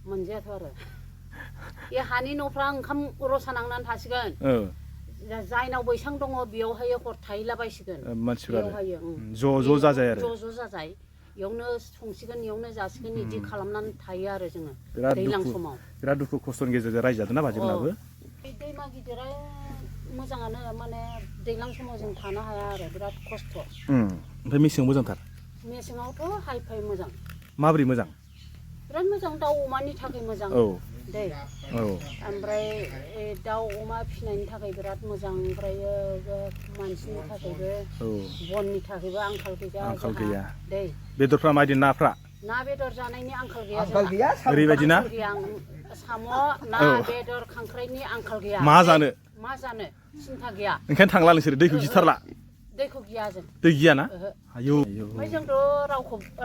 मोनजायाथ' आरो बे हानि न'फ्रा ओंखाम रसा नांनानै थासिगोन जायनाव बैसां दङ बेयावहाय हर थाहैलाबायसिगोन मानसिफ्रा ज' जाजाय आरो ज' जाजाय इयावनो संसिगोन इयावनो जासिगोन इदि खालामनानै थायो आरो जोङो बिराद दैज्लां समाव बिराद दुखु खस्थ'नि गेजेरजों रायजो जादोंना बाजैमोनाबो दैमा गिदिरा मोजाङानो माने दैज्लां समाव जों थानो हाया आरो बिराद खस्थ' ओमफ्राय मेसेङाव मोजांथार मेसेङावथ' हाइ फाइ मोजां माबोरै मोजां बिराद मोजां दाउ अमानि थाखाय मोजां दै ओमफ्राय दाउ अमा फिसिनायनि थाखाय बिराद मोजां ओमफ्रायो मानसिनि थाखायबो बननि थाखायबो आंखाल गैया दै बेदरफ्रा माबायदि नाफ्रा ना बेदर जानायनि आंखाल गैया ओरैबायदि ना साम' ना बेदर खांख्राइनि आंखाल गैया मा जानो सिन्था गैया ओंखायनो थांला नोंसोरो दैखौ गिथारला दैखौ गिया जों दै गियाना आयौ ओमफ्राय जोंथ'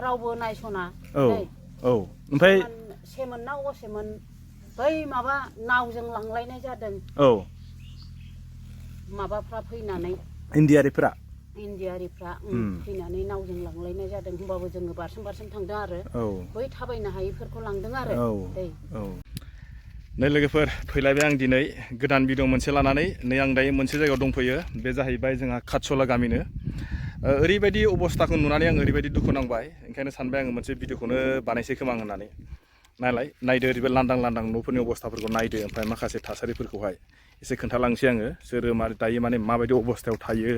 रावबो नायस'ना ओमफ्राय सेमोन ना असेमोन बै माबा नावजों लांलायनाय जादों माबाफ्रा फैनानै इन्डियारिफ्रा फैनानै नावजों लांलायनाय जादों होमबाबो जोङो बारसोम थांदों आरो बै थाबायनो हायैफोरखौ लांदों आरो नै लोगोफोर फैलायबाय आं दिनै गोदान भिडिअ मोनसे लानानै नै आं दायो मोनसे जायगायाव दंफैयो बे जाहैबाय जोंहा खाटसला गामिनो ओरैबायदि अबस्थाखौ नुनानै आं ओरैबायदि दुखु नांबाय ओंखायनो सानबाय आङो मोनसे भिडिअखौनो बानायसै खोमा होननानै नायदो ओरैबो लांदां न'फोरनि अबस्थाफोरखौ नायदो ओमफ्राय माखासे थासारिफोरखौहाय एसे खोन्थालांसै आङो सोर दायो माने माबायदि अबस्थायाव थायो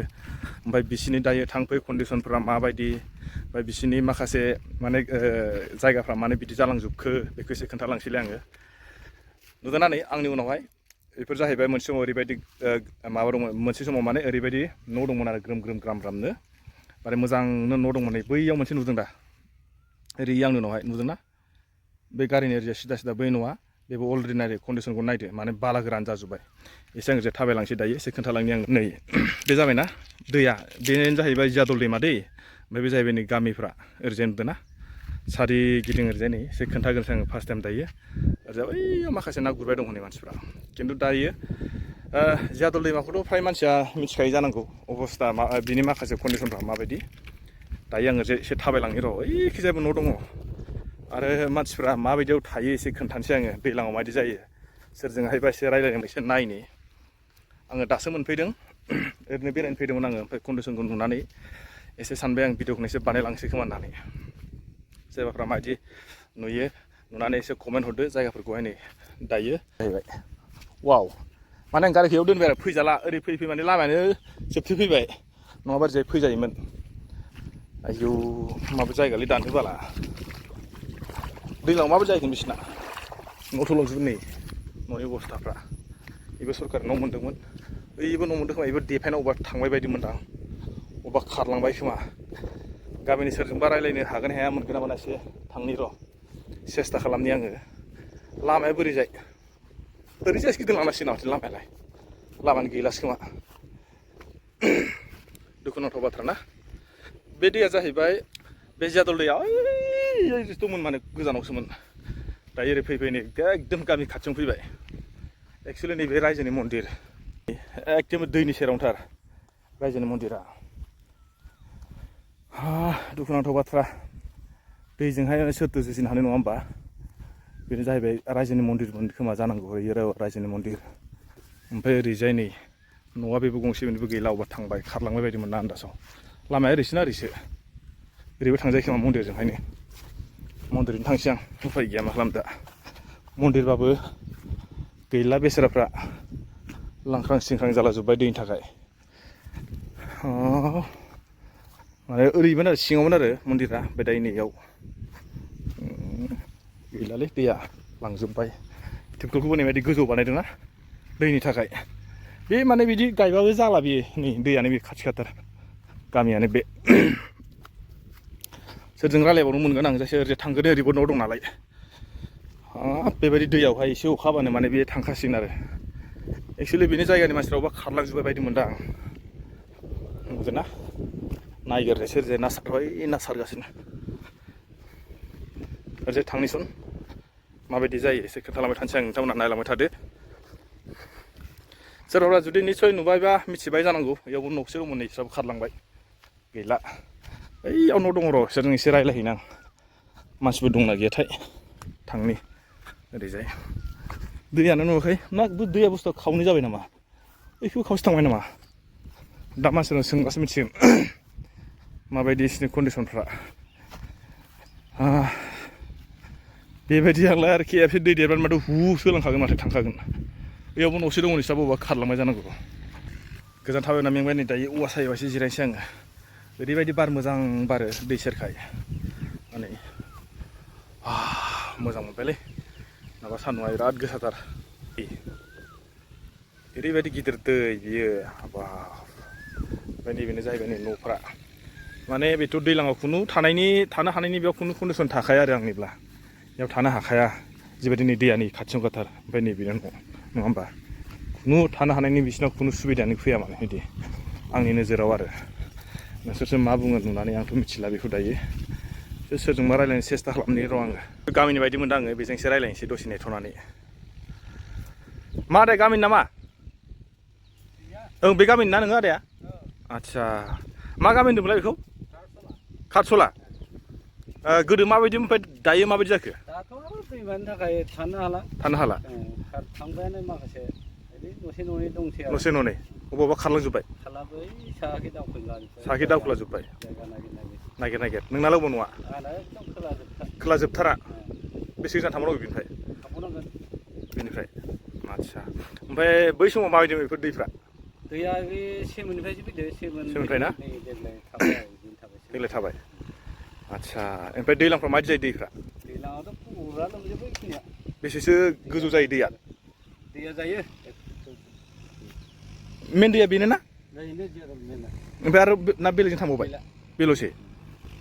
ओमफ्राय बिसिनि दायो थांफै कन्डिसनफ्रा माबायदि ओमफ्राय बिसिनि माखासे माने जायगाफ्रा माने बिदि जालांजोबखो बेखौ एसे खोन्थालांसैलाय आङो नुदोंना नै आंनि उनावहाय बेफोर जाहैबाय मोनसे समाव ओरैबायदि माबा दंमोन मोनसे समाव माने ओरैबायदि न' दंमोन आरो ग्रामनो माने मोजांनो न' दंमोन नै बैयाव मोनसे नुदों दा ओरै आंनि उनावहाय नुदोंना बे गारिनि ओरैजाय सिदा बै न'आ बेबो अलरेडि नायदो कन्डिसनखौ नायदो माने बाला गोरान जाजोब्बाय एसे आं थाबायलांसै दायो एसे खोन्थालांनि आं नै बे जाबायना दैया बेनो जाहैबाय जियादल दैमा दै ओमफ्राय बे जाहैबाय नै गामिफ्रा ओरैजाय नुदोंना सारिगिदिं ओरैजाय नै एसे खोन्थाग्रोनोसै आङो फार्स्ट टाइम दायो ओरैजाय बैयाव माखासे ना गुरबाय दं हनै मानसिफ्रा खिन्थु दायो जियादल दैमाखौथ' फ्राय मानसिया मिथिखायो जानांगौ अबस्था बिनि माखासे कन्डिसनफ्रा माबायदि दायो आङो एसे थाबायलांनि र' ओइखिजायबो न' दङ आरो मानसिफ्रा माबायदियाव थायो एसे खोन्थानोसै आङो दैज्लाङाव माबायदि जायो सोरजोंहायबा एसे रायज्लायनो एसे नायनि आङो दासो मोनफैदों ओरैनो बेरायनो फैदोंमोन आङो ओमफ्राय कन्डिसनखौ नुनानै एसे सानबाय आं भिडिअखौनो एसे बानायलांसै खोमा होननानै जायगाफ्रा माबायदि नुयो नुनानै एसे कमेन्ट हरदो जायगाफोरखौहाय नै दायो जाहैबाय वाव माने आं गारिखौ दोनबाय आरो फैजाला ओरै फैयै माने लामायानो जोबथेफैबाय नङाबा ओरैजाय फैजायोमोन आयौ माबा जायगालै दाननो बाला दैज्लाङाव माबायदि जाहैगोन बिसिना न'थलावजोबो नै न'नि अबस्थाफ्रा बेबो सरखारि न' मोन्दोंमोन बैबो न' मोन्दों खोमा बेबो देफायना अबेबा थांबाय बायदि मोनदां अबेबा खारलांबाय खोमा गामिनि सोरजोंबा रायज्लायनो हागोन हाया मोनगोन ना मोना एसे थांनि र' सेस्था खालामनि आङो लामाया बोरैजाय ओरैजायसो गिदिंलांनांसिगोन माथो लामायालाय लामानि गैलासो खोमा दुखुनांथाव बाथ्रा ना बे दैया जाहैबाय बे जियादल दैया ओइ दंमोन माने गोजानावसोमोन दायो ओरै फैबाय नै एकदम गामि खाथियावनो फैबाय एक्सुवेलि नैबे रायजोनि मन्दिर एकदम दैनि सेरावनोथार रायजोनि मन्दिरा दुखुनांथाव बाथ्रा दैजोंहाय सोरथो जुजिनो हानाय नङा होमबा बेनो जाहैबाय रायजोनि मन्दिरमोन खोमा जानांगौ रायजोनि मन्दिर ओमफ्राय ओरैजाय नै न'आ बेबो गंसे बेनिबो गैला अबेबा थांबाय खारलांबाय बायदि मोनना आन्दासाव लामाया ओरैसोना ओरैसो ओरैबो थांजायो खोमा मन्दिरजोंहायनो मन्दिरजों थांसै आं उफाय गैया मा खालामनो दा मन्दिरबाबो गैला बेसेराफ्रा लांख्रां सिंख्रां जालाजोब्बाय दैनि थाखाय माने ओरैमोन आरो सिङावमोन आरो मन्दिरा बे दायो नैयाव गैलालै दैया लांजोब्बाय टिपकलखौबो ओरैबायदि गोजौ बानायदोंना दैनि थाखाय बे माने बिदि गायबाबो जाला बेयो नै दैयानो बे खाथि खाथार गामियानो बे सोरजों रायलायबावनो मोनगोन आं जायखिया ओरैजाय थांगोन ओरैबो न' दं नालाय बेबायदि दैयावहाय एसे अखा हाबानो माने बे थांखासिगोन आरो एक्सुवेलि बेनि जायगानि मानसिफ्रा अबा खारलांजोब्बाय बायदि मोनदां नुदों ना नायगोरदो सोरजाय ना सारबाय ना सारगासिनो ओरैजाय थांनिसन माबायदि जायो एसे खोन्थालांबाय थानोसै आं नोंथांमोनहा नायलांबाय थादो सोरबा जुदि निस्सय नुबायबा मिथिबाय जानांगौ बेयावबो न'खसे दंमोन नै बिस्राबो खारलांबाय गैला ओइयाव न' दङ र' बिसोरजों एसे रायज्लायहैनो आं मानसिफोर दंना गैयाथाय थांनि ओरैजाय दैयानो नुवाखै ना दैया बुस्थुआ खावनै जाबाय नामा बेखौबो खावसे थांबाय नामा दा मानसिफोरनो सोंबासो मिथिगोन माबायदि बिसिनि कन्डिसनफ्रा बेबायदि आंलाय आरो खेबसे दै देरबानो माथो सोलांखागोन माथो थांखागोन बेयावबो न'से दङ नोंस्रा बबावबा खारलांबाय जानांगौ गोजान थाबायना मेंबाय नै दायो औवा सायावसो जिरायनोसै आङो ओरैबायदि बार मोजां बारो दै सेरखाय माने मोजां मोनबायलै माबा सान्दुंआ बिराद गोसाथार ओरैबायदि गिदिर दै बियो हाबाब ओमफ्राय नैबेनो जाहैबाय नै न'फ्रा माने बेथ' दैज्लाङाव थानो हानायनि बेयाव खुनु कन्डिसन थाखाया आरो आंनिब्ला बेयाव थानो हाखाया जिबायदि नै दैयानि खाथियाव गाथार ओमफ्राय नैबेनो नङा होमबा खुनु थानो हानायनि बिसिनाव खुनु सुबिदायानो फैया माने बिदि आंनि नोजोराव आरो नोंसोरसो मा बुङो नुनानै आंथ' मिथिला बेखौ दायो सोरजोंबा रायज्लायनो सेस्था खालामनि र' आङो गामिनि बायदि मोनदों आङो बेजोंसो रायज्लायनोसै दसे नेथ'नानै मा आदाया गामिनि नामा ओं बे गामिनि ना नोङो आदाया आदसा मा गामि होनदोंमोनलाय बेखौ खारसला गोदो माबायदि ओमफ्राय दायो माबायदि जाखो दाथ' दैमानि थाखाय थानो हाला थांबायानो माखासे न'से न'नै दंसै आरो न'से न'नै अबावबा खारलांजोब्बाय साहाखै दावखोलाजोब्बाय नागिर नोंनालाय अबाव नङा खोला जोबथारा बेसे गोजान थांबावनांगौ बेनिफ्राय आदसा ओमफ्राय बै समाव माबायदि बेफोर दैफ्रा दैया बे सेमोननिफ्रायसो फैदो सेमोननिफ्राय ना देग्लाय थाबाय आदसा ओमफ्राय दैज्लांफ्राव माबायदि जायो दैफ्रा दैज्लाङावथ' फुरा लोमजोबो बेखिनिया बेसेसो गोजौ जायो दैया जायो मेन दैया बेनो ना जायोनो ओमफ्राय आरो ना बेलेगजों थांबावबाय बेल'सै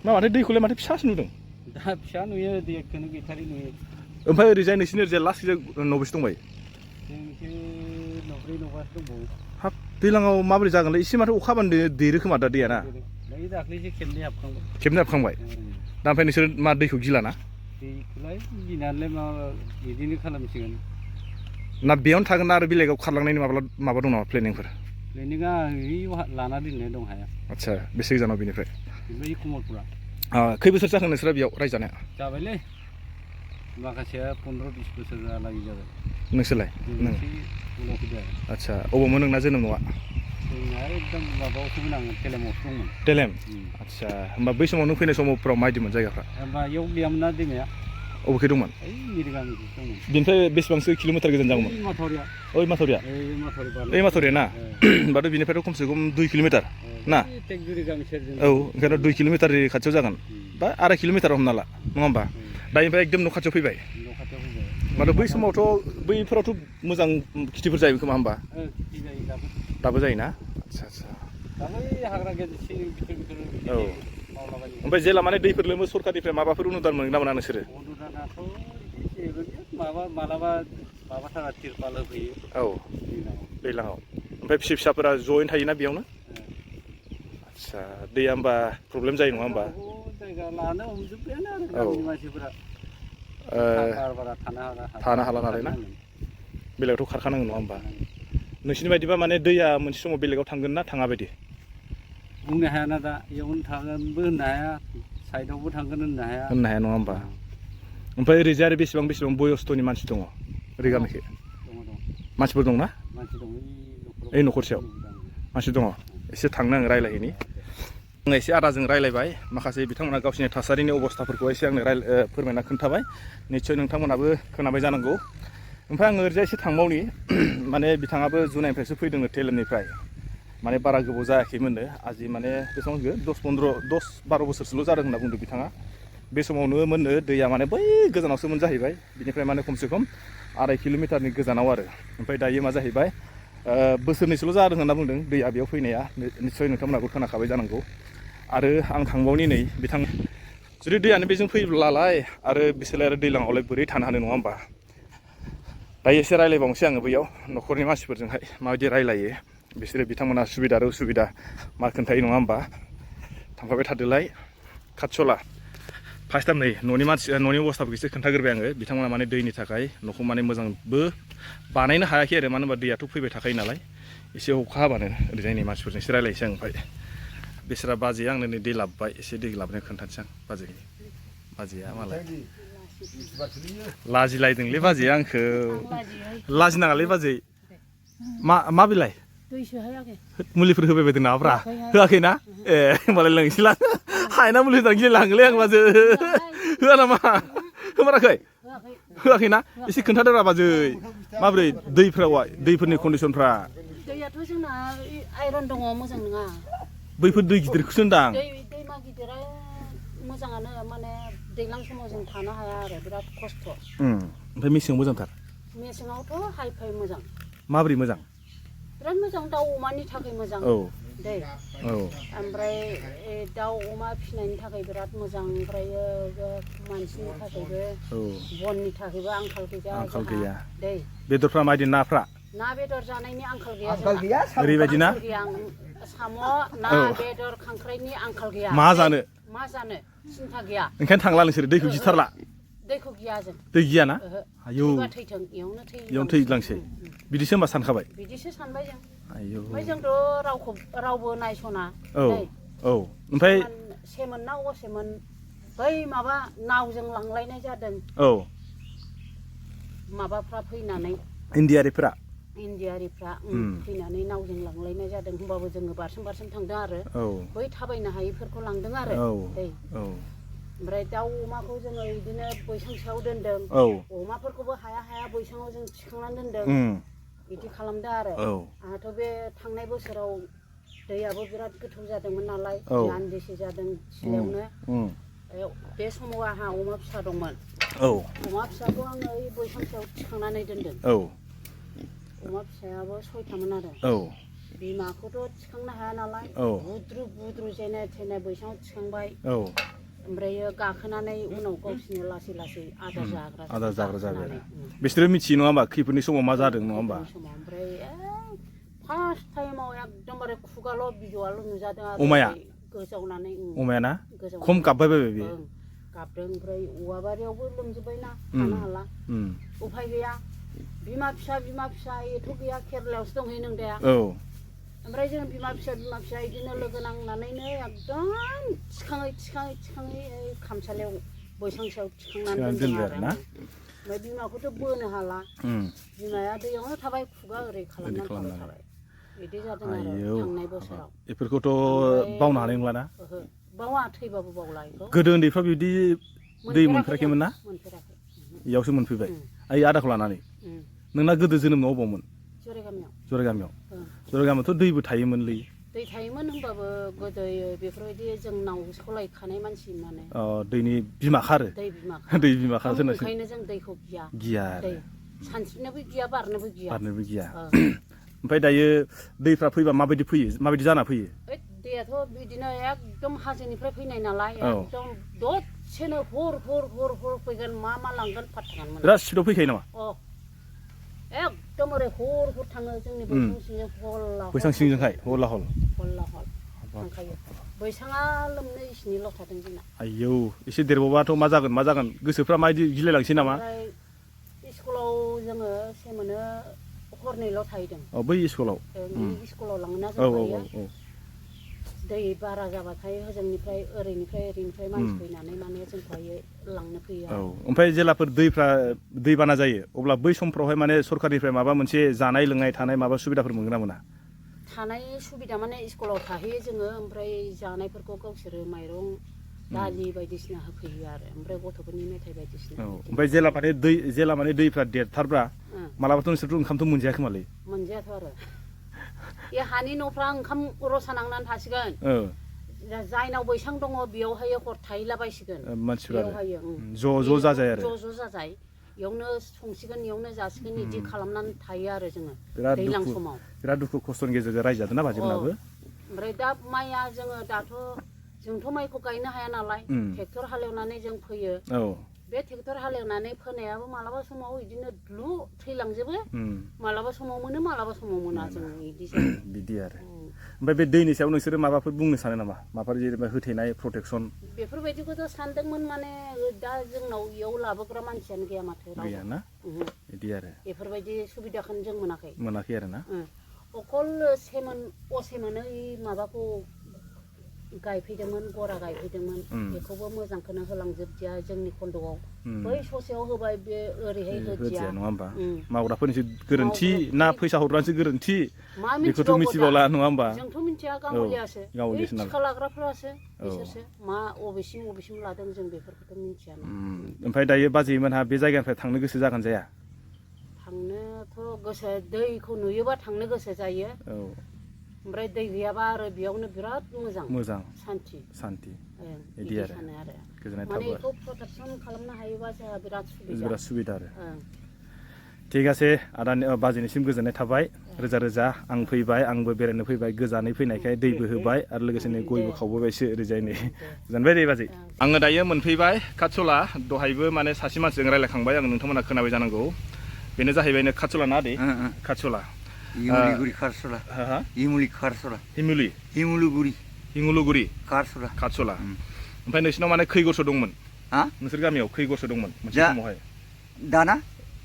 माथो दैखौलाय माथो फिसासो नुदों दा फिसा नुयो दैखौनो गैथारै नुयो ओमफ्राय ओरैजाय नोंसिनि ओरैजाय लास्ट न'बेसे दंबायो जोंनिखै न'ब्रै न'बासो दंबावो हाब दैज्लाङाव माबोरै जागोनलै एसे माथो अखा हाबानो देरो खोमा दा दैया ना दाख्लैसो खेबनै हाबखांबाय दा ओमफ्राय नोंसोर मा दैखौ गिलाना दैखौलाय गिनानैलाय मा बिदिनो खालामसिगोन ना बेयावनो थागोन ना आरो बेलेगाव खारलांनायनि माबा दं नामा प्लेनिंफोर प्लेनिङा लाना दोननाय दं हाया आदसा बेसे गोजानाव बेनिफ्राय बै कमलपुरा खै बोसोर जाखो नोंसोरा बेयाव रायजानाया जाबायलै माखासेया 15-20 बोसोर जालागै जाबाय नोंसोरलाय उनाव फैदो आदसा अबावमोन नोंना जोनोम न'आ जोंना एकदम माबायावसोमोन आङो टेलेमावसो दंमोन टेलेम आदसा होमबा बै समाव नों फैनाय समावफ्राव माबायदिमोन जायगाफ्रा होमबा इयाव गैयामोन ना दैमाया अबेखै दंमोन ओइ मिरगामिखौ दंमोन बेनिफ्राय बेसेबांसो किल'मिटार गोजान जागौमोन ओइ माथौरिया ना होमबाथ' बेनिफ्रायथ' खमसे खम 2 किल'मिटार ना औ ओंखायनो 2 किल'मिटारनि खाथियाव जागोन बा 2.5 किल'मिटार हमना ला नङा होमबा दानिफ्राय एकदम न' खाथियाव फैबाय माथो बै समावथ' बैफोरावथ' मोजां खेथिफोर जायो खोमा होमबा दाबो जायोना आदसा औ ओमफ्राय जेला माने दैफोर लोमो सरखारनिफ्राय माबाफोर अनुदान मोनगोन ना मोना नोंसोरो मालाबा थाखा तिरपाल होफैयो औ दैज्लाङाव ओमफ्राय फिसाफोरा जयेन थायोना बेयावनो आदसा दैया होमबा प्रब्लेम जायो नङा होमबा जायगा लानो हमजोब्बायानो आरो मानसिफोरा थानो हाला नालाय ना बेलेगावथ' खारखानांगोन नङा होमबा नोंसिनि बायदिबा माने दैया मोनसे समाव बेलेगाव थांगोन ना थाङा बायदि बुंनो हायाना दा इयावनो थागोनबो होननो हाया साइडआवबो थांगोन होननो हाया नङा होमबा ओमफ्राय ओरैजाय आरो बेसेबां बयस्थ'नि मानसि दङ ओरै गामिखै मानसिफोर दंना ओइ न'खरसेयाव मानसि दङ एसे थांनो आं रायज्लायहैनि आङो एसे आदाजों रायज्लायबाय माखासे बिथांमोना गावसिनि थासारिनि अबस्थाफोरखौ एसे आंनो फोरमायना खोन्थाबाय निस्सय नोंथांमोनाबो खोनाबाय जानांगौ ओमफ्राय आङो ओरैजाय एसे थांबावनि माने बिथाङाबो जुनाइनिफ्रायसो फैदोंनो टेलेमनिफ्राय माने बारा गोबाव जायाखैमोननो आजि माने बेसेबां 10-12 बोसोरसोल' जादों होनना बुंदों बिथाङा बे समावनो मोननो दैया माने बै गोजानावसोमोन जाहैबाय बिनिफ्राय माने खमसे खम 2.5 किल'मिटारनि गोजानाव आरो ओमफ्राय दायो मा जाहैबाय बोसोरनैसोल' जादों होनना बुंदों दैया बेयाव फैनाया निस्सय नोंथांमोनाबो खोनाखाबाय जानांगौ आरो आं थांबावनि नै बिथां जुदि दैयानो बेजों फैब्लालाय आरो बिसोरलाय आरो दैज्लाङावलाय बोरै थानो हानो नङा होमबा दायो एसे रायज्लायबावनोसै आङो बैयाव न'खरनि मानसिफोरजोंहाय माबायदि रायज्लायो बिसोरो बिथांमोना सुबिदा आरो उसुबिदा मा खोन्थायो नङा होमबा थांफाबाय थादोलाय खाथियावला फार्स्ट टाइम नै न'नि अबस्थाफोरखौ एसे खोन्थाग्रोबाय आङो बिथांमोना माने दैनि थाखाय न'खौ माने मोजांबो बानायनो हायाखै आरो मानो होनबा दैयाथ' फैबाय थाखायो नालाय एसे अखा हाबानो ओरैजायनि मानसिफोरजों एसे रायज्लायनोसै आं ओमफ्राय बिसोरा बाजैया आंनो नै दै लाबोबाय एसे दै लाबोनाय खोन्थानोसै आं बाजैया मालाय लाजिलायदोंलै बाजैया आंखौ आं लाजियो लाजिनाङालै बाजै मा बिलाइ दैसो हायाखै मुलिफोर होबाय बायदों नामाब्रा होआखैना ए होमबालाय लोंसै लां हायना मुलि होनानै गिलायलाङोलै आं बाजै होआ नामा होमाराखै होआखैना एसे खोन्थादोरा बाजै माबोरै दैफोरनि कन्डिसनफ्रा दैयाथ' जोंना आइरन दङ मोजां नङा बैफोर दै गिदिरखौसो होनदां दैमा गिदिरा मोजाङानो माने दैज्लां समाव जों थानो हाया आरो बिराद खस्थ' ओमफ्राय मेसेङाव मोजांथार मेसेङावथ' हाइ फाइ मोजां माबोरै मोजां बिराद मोजां दाउ अमानि थाखाय मोजां दै ओमफ्राय दाउ अमा फिसिनायनि थाखाय बिराद मोजां ओमफ्राय मानसिनि थाखायबो बननि थाखायबो आंखाल गैया दै बेदरफ्रा माबायदि नाफ्रा ना बेदर जानायनि आंखाल गैया ओरैबायदि ना साम' ना बेदर खांख्राइनि आंखाल गैया मा जानो सिन्था गैया ओंखायनो थांला नोंसोरो दैखौ गिथारला दैखौ गिया जों दै गियाना आयौ थैथों इयावनो थैलांसै बिदिसो होमबा सानखाबाय बिदिसो सानबाय जों आयौ ओमफ्राय जोंथ' रावबो नायस'ना ओमफ्राय सेमोन ना असेमोन बै माबा नावजों लांलायनाय जादों माबाफ्रा फैनानै इन्डियारिफ्रा फैनानै नावजों लांलायनाय जादों होमबाबो जोङो बारसोम थांदों आरो बै थाबायनो हायैफोरखौ लांदों आरो ओमफ्राय दाउ अमाखौ जोङो बिदिनो बैसां सायाव दोनदों अमाफोरखौबो हाया बैसाङाव जों थिखांनानै दोनदों बिदि खालामदों आरो आंहाथ' बे थांनाय बोसोराव दैयाबो बिराद गोथौ जादोंमोन नालाय आन्दिसे जादों सिलायावनो बे समाव आंहा अमा फिसा दंमोन अमा फिसाखौ आङो ओइ बैसां सायाव थिखांनानै दोनदों अमा फिसायाबो 6थामोन आरो बिमाखौथ' थिखांनो हाया नालाय बुद्रु जेने थेने बैसाङाव थिखांबाय ओमफ्राय गाखोनानै उनाव गावसोरनो लासै आदार जाग्रा जाबाय आरो बिसोरो मिथियो नङा होमबा खैफोदनि समाव मा जादों नङा होमबा ओमफ्राय फार्स्ट टाइमाव एकदमबारे खुगाल' बिजौआल' नुजादों आरो अमाया गोजावनानै अमाया ना खम गाबबाय बायबाय बियो गाबदों ओमफ्राय औवा बारियावबो लोमजोब्बायना थानो हाला उफाय गैया बिमा फिसा एथ' गैया केरेलायावसो दंहैयो नोंदाया ओमफ्राय जों बिमा फिसा बिदिनो लोगो नांनानैनो एकदम थिखाङै खामसालियाव बैसां सायाव थिखांनानै दोनदों आरो ओमफ्राय बिमाखौथ' बोनो हाला बिमाया दैयावनो थाबाय खुगा ओरै खालामनानै थाबाय बिदि जादों आरो थांनाय बोसोराव बेफोरखौथ' बावनो हानाय नंला ना बावा थैबाबो बावला बेखौ गोदो उन्दैफ्रा बिदि दै मोनफेराखैमोन ना इयावसो मोनफैबाय ओइ आदाखौ लानानै नोंना गोदो जोनोम अबावमोन जरागामियावथ' दैबो थायोमोनलै दै थायोमोन होनबाबो गोदो बेफोरबायदि जों नाव सलायखानाय मानसि माने दैनि बिमा खारो दै बिमा खारो ओंखायनो जों दैखौ गिया सानस्रिनोबो गिया बारनोबो गिया ओमफ्राय दायो दैफ्रा फैबा माबायदि जाना फैयो दैयाथ' बिदिनो एकदम हाजोनिफ्राय फैनाय नालाय एकदम दसेनो हर फैगोन मा लांगोन फात्ताखौनो मोना बिराद स्पिडआव फैखायो नामा एकदम ओरै हर थाङो जोंनि बैसां सिंजोंहाय हल्ला हल थांखायो बैसाङा लोमनो इसिनिल' थादों जोंना आयौ एसे देरबावबाथ' मा जागोन गोसोफ्रा माबायदि गिलायलांसै नामा स्कुलाव जोङो सेमोनो हरनैल' थाहैदों बै स्कुलाव लाङोना जों दै बारा जाबाथाय हजोंनिफ्राय ओरैनिफ्राय मानसि फैनानै माने जोंखौहाय लांनो फैयो ओमफ्राय जेलाफोर दैबाना जायो अब्ला बै समफ्रावहाय माने सरखारनिफ्राय माबा मोनसे जानाय लोंनाय थानाय माबा सुबिदाफोर मोनगोन ना मोना थानाय सुबिदा माने स्कुलाव थाहैयो जोङो ओमफ्राय जानायफोरखौ गावसोरो माइरं दालि बायदिसिना होफैयो आरो ओमफ्राय गथ'फोरनि मेथाइ बायदिसिना ओमफ्राय जेला माने दैफ्रा देरथारब्रा मालाबाथ' नोंसोरथ' ओंखामथ' मोनजायाखोमालै मोनजायाथ' आरो बे हानि न'फ्रा ओंखाम रसा नांनानै थासिगोन जायनाव बैसां दङ बेयावहाय हर थाहैलाबायसिगोन मानसिफ्रा ज' जाजाय आरो ज' जाजाय इयावनो संसिगोन इयावनो जासिगोन बिदि खालामनानै थायो आरो जोङो दैज्लां समाव बिराद दुखु खस्थ'नि गेजेरजों रायजो जादों ना बाजैमोनाबो ओमफ्राय दा माइया जोंथ' माइखौ गायनो हाया नालाय ट्रेक्टर हालेवनानै जों फोयो बे ट्रेक्टर हालेवनानै फोनायाबो मालाबा समाव बिदिनो द्लु थैलांजोबो मालाबा समाव मोनो मालाबा समाव मोना जों बिदि आरो ओमफ्राय बे दैनि सायाव नोंसोरो माबाफोर बुंनो सानो नामा माबाफोर जेनेबा होथेनाय प्रटेकसन बेफोरबायदिखौथ' सानदोंमोन माने दा जोंनाव इयाव लाबोग्रा मानसियानो गैया माथो गैया ना बिदि आरो बेफोरबायदि सुबिदाखौनो जों मोनाखै आरो ना अकल असेमोनो माबाखौ गायफैदोंमोन गरा गायफैदोंमोन बेखौबो मोजांखौनो होलांजोबदिया जोंनि खन्द'आव बै ससेयाव होबाय बे ओरैहाय होदिया नङा होमबा मावग्राफोरनिसो गोरोन्थि ना फैसा हरग्रानिसो गोरोन्थि बेखौथ' मिथिबावला नङा होमबा जोंथ' मिथिया गावलियासो गावलियासो थिखा लाग्राफोरासो बिसोरसो मा अबेसिम लादों जों बेफोरखौथ' मिथिया ओमफ्राय दायो बाजैमोनहा बे जायगानिफ्राय थांनो गोसो जागोन जाया थांनोथ' गोसो दैखौ नुयोबा थांनो गोसो जायो ओमफ्राय दै गैयाबा आरो बेयावनो बिराद मोजां सान्थि बिदि आरो गोजोननाय थाबाय माने बेखौ प्रटेकसन खालामनो हायोबा जोंहा बिराद सुबिदा आरो ठीक আছে आदानि बाजैनिसिम गोजोननाय थाबाय रोजा रोजा आं फैबाय आंबो बेरायनो फैबाय गोजानै फैनायखाय दैबो होबाय आरो लोगोसेनो गयबो खावबोबायसो ओरैजायनै गोजोनबाय दे बाजै आङो दायो मोनफैबाय काटसला दहायबो माने सासे मानसिजों रायलायखांबाय आं नोंथांमोना खोनाबाय जानांगौ बेनो जाहैबायनो काटसला ना आदै काटसला हिमुलिगुरि खारसला हिमुलुगुरि काटसला ओमफ्राय नोंसिनाव माने खै गरसो दंमोन नोंसोर गामियाव खै गरसो दंमोन मोनसे समावहाय दाना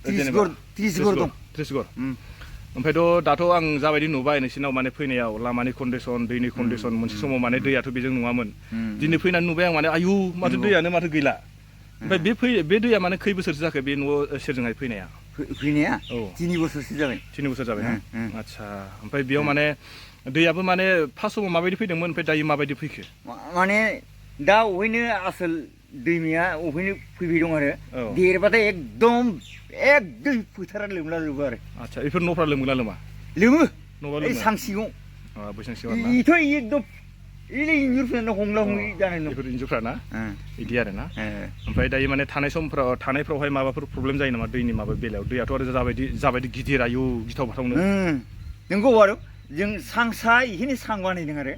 30 गर दं 30 गर ओमफ्रायथ' दाथ' आं जाबायदि नुबाय नोंसिनाव माने फैनायाव लामानि कन्डिसन दैनि कन्डिसन मोनसे समाव माने दैयाथ' बेजों नङामोन दिनै फैनानै नुबाय आं माने आयु माथो दैयानो माथो गैला ओमफ्राय बे दैया माने खै बोसोरसो जाखो बे न' सेरजोंहाय फैनाया 3 बोसोरसो जाबाय 3 बोसोर जाबाय आदसा ओमफ्राय बेयाव माने दैयाबो माने फार्स्ट समाव माबायदि फैदोंमोन ओमफ्य दायो माबायदि फैखो माने दा अबेनो आसोल दैमाया अबेनो फैबाय दं आरो देरबाथाय एकदम फोथारा लोमलाजोबो आरो आदसा बेफोर न'फ्रा लोमगोना लोमा लोमो न'बा ओइ लोमो सांसिङाव बैसांसिङाव इथ' एकदम इले इन्जुरफोरानो हमला हमलि जानाय दं बेफोर इन्जुरफ्रा ना बिदि आरो ना ओमफ्राय दायो माने थानायफ्रावहाय माबाफोर प्रब्लेम जायो नामा दैनि माबा बेलायाव दैयाथ' आरो जाबायदि गिदिर आयु गिथाव बाथावनो नंगौ आरो जों सांसा इखिनि सां बानायदों आरो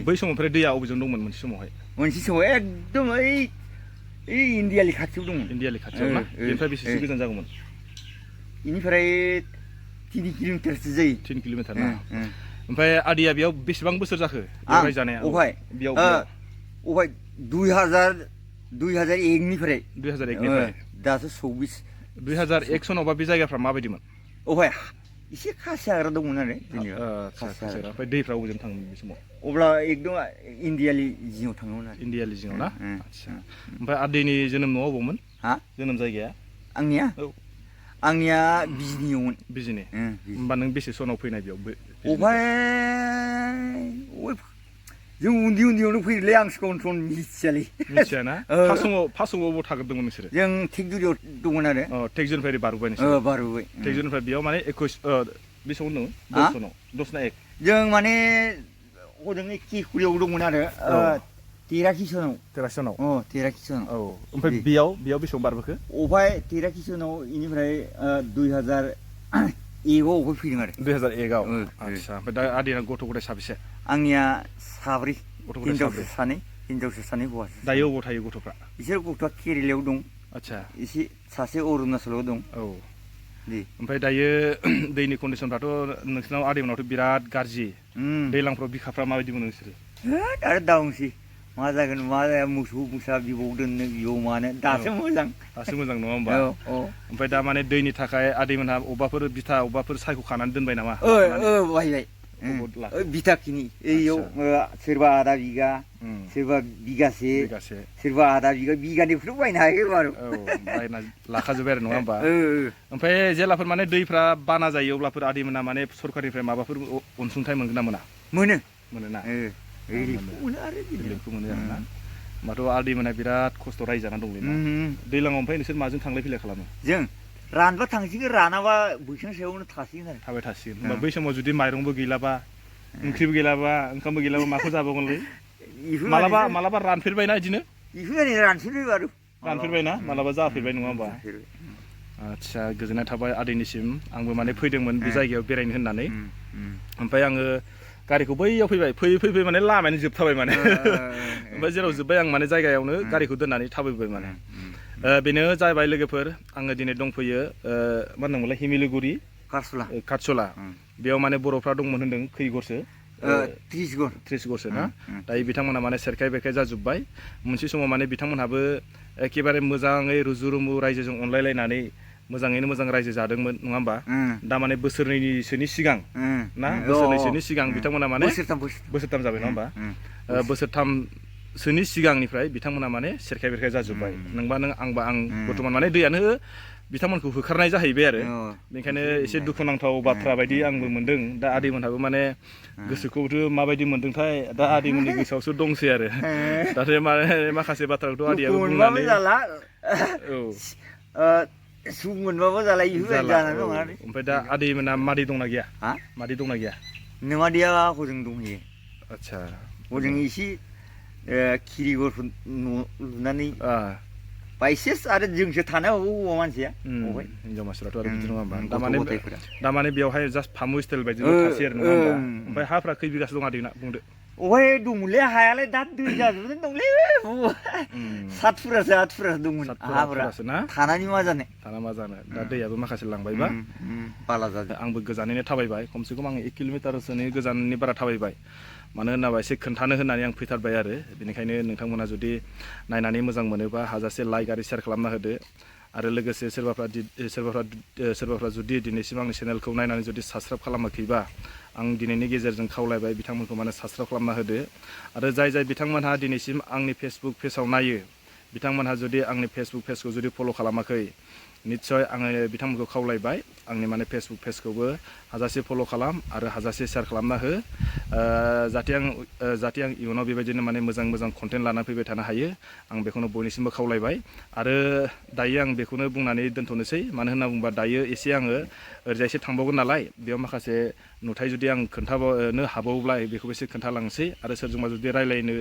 बै समावनिफ्राय दैया अबेजों दंमोन मोनसे समाव एकदम ओइ इन्डियालि खाथियाव दंमोन इन्डियालि खाथियाव ना बेनिफ्राय बेसेसो गोजान जागौमोन बेनिफ्राय 3 किल'मिटारसो जायो 3 किल'मिटार ना ओमफ्राय आदैया बेयाव बेसेबां बोसोर जाखो रायजानाया बेयाव 2001 निफ्राय दासो 2001 सनावबा बे जायगाफ्रा माबायदिमोन एसे खासि हाग्रा दंमोन आरो ओमफ्राय दैफ्रा अबेजों थाङोमोन बे समाव अब्ला एकदम इन्डियालि जिङाव थाङोमोन आरो इन्डियालि जिङाव ना आदसा ओमफ्राय आदैनि जोनोम न'आ अबावमोन जोनोम जायगाया आंनिया बिजनियावमोन बिजनि होमबा नों बेसे सनाव फैनाय बेयाव जों उन्दैयावनो फैयोलै आं सम मिथियाना फार्स्ट समाव अबाव थाग्रोदोंमोन नोंसोरो जों टेकजुरियाव दंमोन आरो टेकजुरिनिफ्राय बारबोबाय नोंसोर बारबोबाय टेकजुरिनिफ्राय बेयाव माने 21 बेसेबां दङ 10 ना 1 जों माने हजों किकुरियाव दंमोन आरो 13 किसनाव औ ओमफ्राय बेयाव बेसेबां बारबोखो अफाय 13 किसनाव इनिफ्राय 2001 आव फैदों आरो 2001 आव आदसा ओमफ्राय दा आदैना गथ' गथाय साबेसे आंनिया 7 हिनजावसा सानै हौवासा दायो अबाव थायो गथ'फ्रा बिसोर गथ'आ केरेलायाव दं आदसा एसे सासे अरुणाचलाव दं ओमफ्राय दायो दैनि कन्डिसनफ्राथ' नोंसिनाव आदैमोनावथ' बिराद गाज्रि दैज्लांफ्राव बिखाफ्रा माबायदि मोनो नोंसोरो आरो दाउनोसै मा जागोन मा जाया मोसौ मोसा बिबौ दोननो बिबौ मानो दासो मोजां नङा होमबा ओमफ्राय दा माने दैनि थाखाय आदैमोनहा अबावबाफोर सायख'खानानै दोनबाय नामा बाहायबाय बिथाखिनि ओइयाव सोरबा आधा बिगा सोरबा बिगासे सोरबा आधा बिगानिफ्राय बायनो हायो आरो बायना लाखाजोब्बाय आरो नङा होमबा ओमफ्राय जेलाफोर माने दैफ्रा बाना जायो अब्लाफोर आदैमोना माने सरकारनिफ्राय माबाफोर अनसुंथाइ मोनगोन ना मोना मोनोना रिलिफखौ मोनो आरोना होमबाथ' आदैमोना बिराद खस्थ' रायजो जानानै दंलै ना दैज्लाङाव ओमफ्राय नोंसोर माजों थांलाय फैलाय खालामो जों रानबा थांसिगोन रानाबा बैसां सायावनो थासिगोन आरो थाबाय थासिगोन होमबा बै समाव जुदि माइरंबो गैलाबा ओंख्रिबो गैलाबा ओंखामबो गैलाबा माखौ जाबावगोनलै मालाबा रानफेरबायना बिदिनो रानफेरबायना मालाबा जाफेरबाय नङा होमबा आदसा गोजोननाय थाबाय आदैनिसिम आंबो माने फैदोंमोन बे जायगायाव बेरायनो होननानै ओमफ्राय आङो गारिखौ बैयाव फैबाय माने लामायानो जोबथाबाय माने ओमफ्राय जेराव जोब्बाय आं माने जायगायावनो गारिखौ दोननानै थाबायबाय माने बेनो जाबाय लोगोफोर आङो दिनै दंफैयो मा होनोमोनलाय हिमिलुगुरि काटसला बेयाव माने बर'फ्रा दंमोन होनदों खै गरसो 30 गरसो ना दायो बिथांमोनहा माने सेरखाय बेरखाय जाजोब्बाय मोनसे समाव माने बिथांमोनहाबो एखेबारे मोजाङै रुजु रुमु रायजोजों अनलायलायनानै मोजाङैनो मोजां रायजो जादोंमोन नङा होमबा दा माने बोसोरनैसोनि सिगां ना बोसोरनैसोनि सिगां बिथांमोना माने बोसोरथाम जाबाय नङा होमबा बोसोरथाम सोनि सिगांनिफ्राय बिथांमोना माने सेरखाय बेरखाय जाजोब्बाय नोंबा नों आंबा आं बर्थमान माने दैयानो बिथांमोनखौ होखारनाय जाहैबाय आरो बेनिखायनो एसे दुखुनांथाव बाथ्रा बायदि आंबो मोनदों दा आदैमोनहाबो माने गोसोखौथ' माबायदि मोनदोंथाय दा आदैमोननि गोसोआवसो दंसै आरो दाथ' माने माखासे बाथ्राखौथ' आदैयाबो बुंनानै सुख मोनबाबो जाला इफोरबायदि जानानै दं आरो ओमफ्राय दा आदैमोना मादै दंना गैया मादै दंना गैया नोमादैया हजों दंहैयो आदसा हजों एसे खिरिघर लुनानै बायसेस आरो जोंसो थानो हागौ हौवा मानसिया हिनजाव मानसिफ्राथ' आरो बिदि नङा होमबा दामाने बेवहाय जास्ट फामु स्टाइल बायदि थासै आरो नङा होमबा ओमफ्राय हाफ्रा खै बिगासो दं आदैना बुंदो अहाय दंमोनलै हायालाय दा दै जाजोबनानै दंलै 7 फुरासो 8 फुरासो दंमोन हाफोरा थानानै मा जानो दा दैयाबो माखासे लांबायबा बाला जादों आंबो गोजानैनो थाबायबाय खमसे खम आं 1 किल'मिटारसोनि गोजाननि बारा थाबायबाय मानो होनोबा एसे खोन्थानो होननानै आं फैथारबाय आरो बेनिखायनो नोंथांमोना जुदि नायनानै मोजां मोनोबा हाजासे लाइक आरो शेयार खालामना होदो आरो लोगोसे सोरबाफ्रा जुदि दिनैसिम आंनि चेनेलखौ नायनानै जुदि साबस्क्राइब खालामाखैबा आं दिनैनि गेजेरजों खावलायबाय बिथांमोनखौ माने साबस्क्राइब खालामना होदो आरो जाय बिथांमोनहा दिनैसिम आंनि फेसबुक पेजाव नायो बिथांमोनहा जुदि आंनि फेसबुक पेजखौ जुदि फल' खालामाखै निस्सय आङो बिथांमोनखौ खावलायबाय आंनि माने फेसबुक पेजखौबो हाजासे फल' खालाम आरो हाजासे शेयार खालामना हो जाहाथे आं इयुनाव बेबायदिनो माने मोजां कन्टेन्ट लानानै फैबाय थानो हायो आं बेखौनो बयनिसिमबो खावलायबाय आरो दायो आं बेखौनो बुंनानै दोनथ'नोसै मानो होनना बुङोबा दायो एसे आङो ओरैजाय एसे थांबावगोन नालाय बेयाव माखासे नुथाय जुदि आं खोन्थानो हाबावोब्ला बेखौबो एसे खोन्थालांसै आरो सोरजोंबा जुदि रायलायनो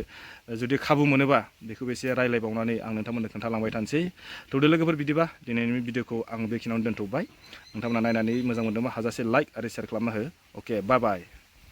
जुदि खाबु मोनोबा बेखौबो एसे रायलायबावनानै आं नोंथांमोननो खोन्थालांबाय थानोसै थौदो लोगोफोर बिदिबा दिनैनि भिडिअखौ आं बेखिनियावनो दोनथ'बाय नोंथांमोना नायनानै मोजां मोनदोंबा हाजासे लाइक आरो शेयार खालामना हो अके बाय